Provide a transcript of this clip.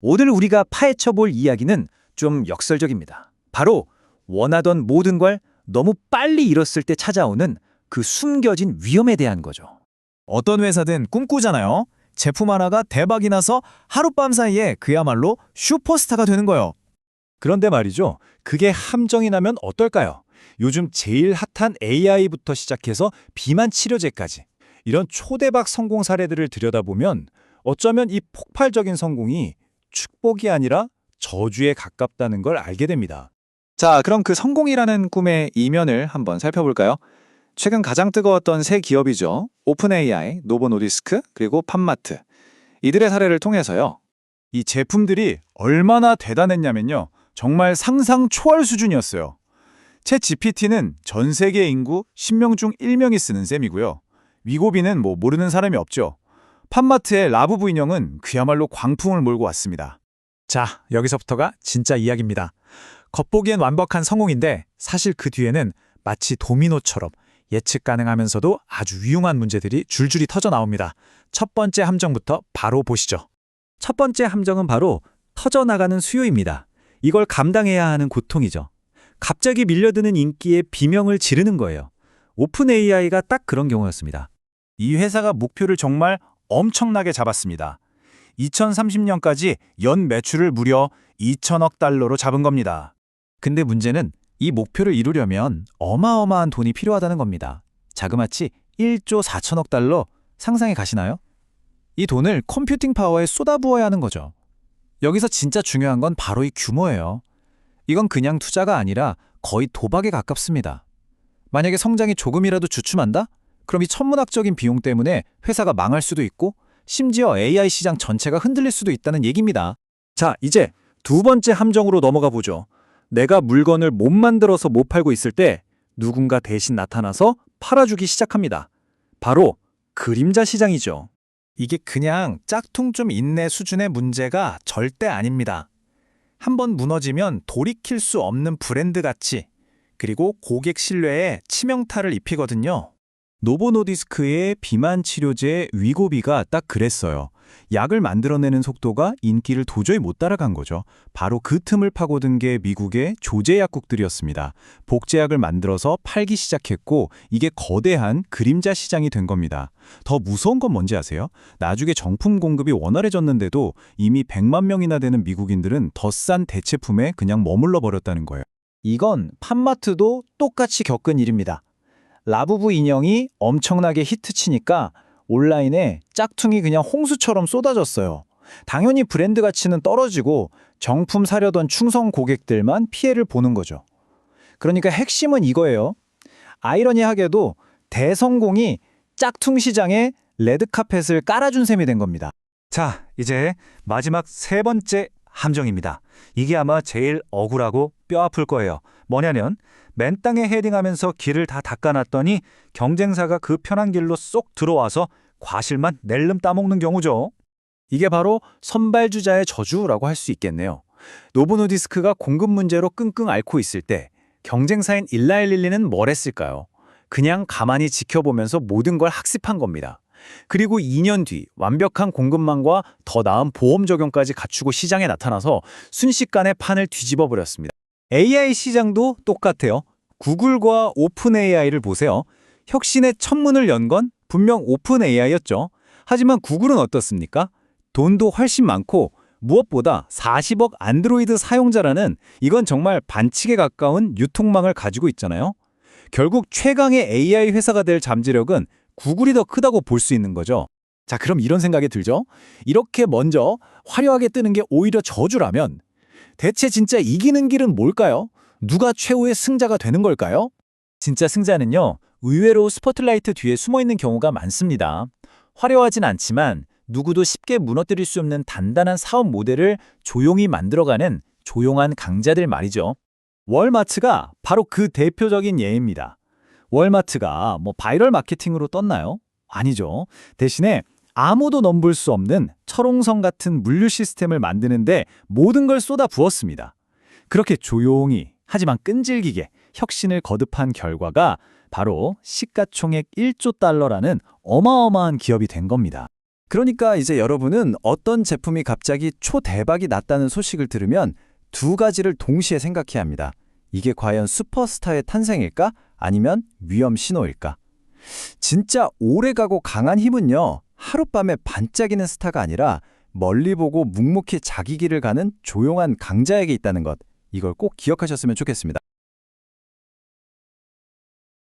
오늘 우리가 파헤쳐 볼 이야기는 좀 역설적입니다. 바로 원하던 모든 걸 너무 빨리 잃었을 때 찾아오는 그 숨겨진 위험에 대한 거죠. 어떤 회사든 꿈꾸잖아요. 제품 하나가 대박이 나서 하룻밤 사이에 그야말로 슈퍼스타가 되는 거예요. 그런데 말이죠. 그게 함정이 나면 어떨까요? 요즘 제일 핫한 AI부터 시작해서 비만 치료제까지 이런 초대박 성공 사례들을 들여다보면 어쩌면 이 폭발적인 성공이 축복이 아니라 저주에 가깝다는 걸 알게 됩니다. 자, 그럼 그 성공이라는 꿈의 이면을 한번 살펴볼까요? 최근 가장 뜨거웠던 세 기업이죠. 오픈 AI, 노보 노디스크, 그리고 팜마트. 이들의 사례를 통해서요. 이 제품들이 얼마나 대단했냐면요. 정말 상상 초월 수준이었어요. 챗 GPT는 전 세계 인구 10명 중 1명이 쓰는 셈이고요. 위고비는 모르는 사람이 없죠. 팜마트의 라부부 인형은 그야말로 광풍을 몰고 왔습니다. 자, 여기서부터가 진짜 이야기입니다. 겉보기엔 완벽한 성공인데 사실 그 뒤에는 마치 도미노처럼 예측 가능하면서도 아주 위험한 문제들이 줄줄이 터져 나옵니다. 첫 번째 함정부터 바로 보시죠. 첫 번째 함정은 바로 터져나가는 수요입니다. 이걸 감당해야 하는 고통이죠. 갑자기 밀려드는 인기에 비명을 지르는 거예요. 오픈 AI가 딱 그런 경우였습니다. 이 회사가 목표를 정말 엄청나게 잡았습니다. 2030년까지 연 매출을 무려 2천억 달러로 잡은 겁니다. 근데 문제는 이 목표를 이루려면 어마어마한 돈이 필요하다는 겁니다. 자그마치 1조 4천억 달러 상상해 가시나요? 이 돈을 컴퓨팅 파워에 쏟아부어야 하는 거죠. 여기서 진짜 중요한 건 바로 이 규모예요. 이건 그냥 투자가 아니라 거의 도박에 가깝습니다. 만약에 성장이 조금이라도 주춤한다? 그럼 이 천문학적인 비용 때문에 회사가 망할 수도 있고 심지어 AI 시장 전체가 흔들릴 수도 있다는 얘기입니다. 자, 이제 두 번째 함정으로 넘어가 보죠. 내가 물건을 못 만들어서 못 팔고 있을 때 누군가 대신 나타나서 팔아주기 시작합니다. 바로 그림자 시장이죠. 이게 그냥 짝퉁 좀 인내 수준의 문제가 절대 아닙니다. 한번 무너지면 돌이킬 수 없는 브랜드 가치, 그리고 고객 신뢰에 치명타를 입히거든요. 노보 노디스크의 비만 치료제 위고비가 딱 그랬어요. 약을 만들어내는 속도가 인기를 도저히 못 따라간 거죠. 바로 그 틈을 파고든 게 미국의 조제 약국들이었습니다. 복제약을 만들어서 팔기 시작했고 이게 거대한 그림자 시장이 된 겁니다. 더 무서운 건 뭔지 아세요? 나중에 정품 공급이 원활해졌는데도 이미 100만 명이나 되는 미국인들은 더 싼 대체품에 그냥 머물러 버렸다는 거예요. 이건 팜마트도 똑같이 겪은 일입니다. 라부부 인형이 엄청나게 히트치니까 온라인에 짝퉁이 그냥 홍수처럼 쏟아졌어요. 당연히 브랜드 가치는 떨어지고 정품 사려던 충성 고객들만 피해를 보는 거죠. 그러니까 핵심은 이거예요. 아이러니하게도 대성공이 짝퉁 시장에 레드카펫을 깔아준 셈이 된 겁니다. 자, 이제 마지막 세 번째 함정입니다. 이게 아마 제일 억울하고 뼈아플 거예요. 뭐냐면 맨 땅에 헤딩하면서 길을 다 닦아놨더니 경쟁사가 그 편한 길로 쏙 들어와서 과실만 낼름 따먹는 경우죠. 이게 바로 선발주자의 저주라고 할 수 있겠네요. 노보 노디스크가 공급 문제로 끙끙 앓고 있을 때 경쟁사인 일라일릴리는 뭘 했을까요? 그냥 가만히 지켜보면서 모든 걸 학습한 겁니다. 그리고 2년 뒤 완벽한 공급망과 더 나은 보험 적용까지 갖추고 시장에 나타나서 순식간에 판을 뒤집어 버렸습니다. AI 시장도 똑같아요. 구글과 오픈 AI를 보세요. 혁신의 천문을 연 건 분명 오픈 AI였죠. 하지만 구글은 어떻습니까? 돈도 훨씬 많고 무엇보다 40억 안드로이드 사용자라는 이건 정말 반칙에 가까운 유통망을 가지고 있잖아요. 결국 최강의 AI 회사가 될 잠재력은 구글이 더 크다고 볼 수 있는 거죠. 자, 그럼 이런 생각이 들죠? 이렇게 먼저 화려하게 뜨는 게 오히려 저주라면 대체 진짜 이기는 길은 뭘까요? 누가 최후의 승자가 되는 걸까요? 진짜 승자는요, 의외로 스포트라이트 뒤에 숨어있는 경우가 많습니다. 화려하진 않지만 누구도 쉽게 무너뜨릴 수 없는 단단한 사업 모델을 조용히 만들어가는 조용한 강자들 말이죠. 월마트가 바로 그 대표적인 예입니다. 월마트가 바이럴 마케팅으로 떴나요? 아니죠. 대신에 아무도 넘볼 수 없는 철옹성 같은 물류 시스템을 만드는데 모든 걸 쏟아 부었습니다. 그렇게 조용히 하지만 끈질기게 혁신을 거듭한 결과가 바로 시가총액 1조 달러라는 어마어마한 기업이 된 겁니다. 그러니까 이제 여러분은 어떤 제품이 갑자기 초대박이 났다는 소식을 들으면 두 가지를 동시에 생각해야 합니다. 이게 과연 슈퍼스타의 탄생일까? 아니면 위험 신호일까? 진짜 오래가고 강한 힘은요, 하룻밤에 반짝이는 스타가 아니라 멀리 보고 묵묵히 자기 길을 가는 조용한 강자에게 있다는 것, 이걸 꼭 기억하셨으면 좋겠습니다.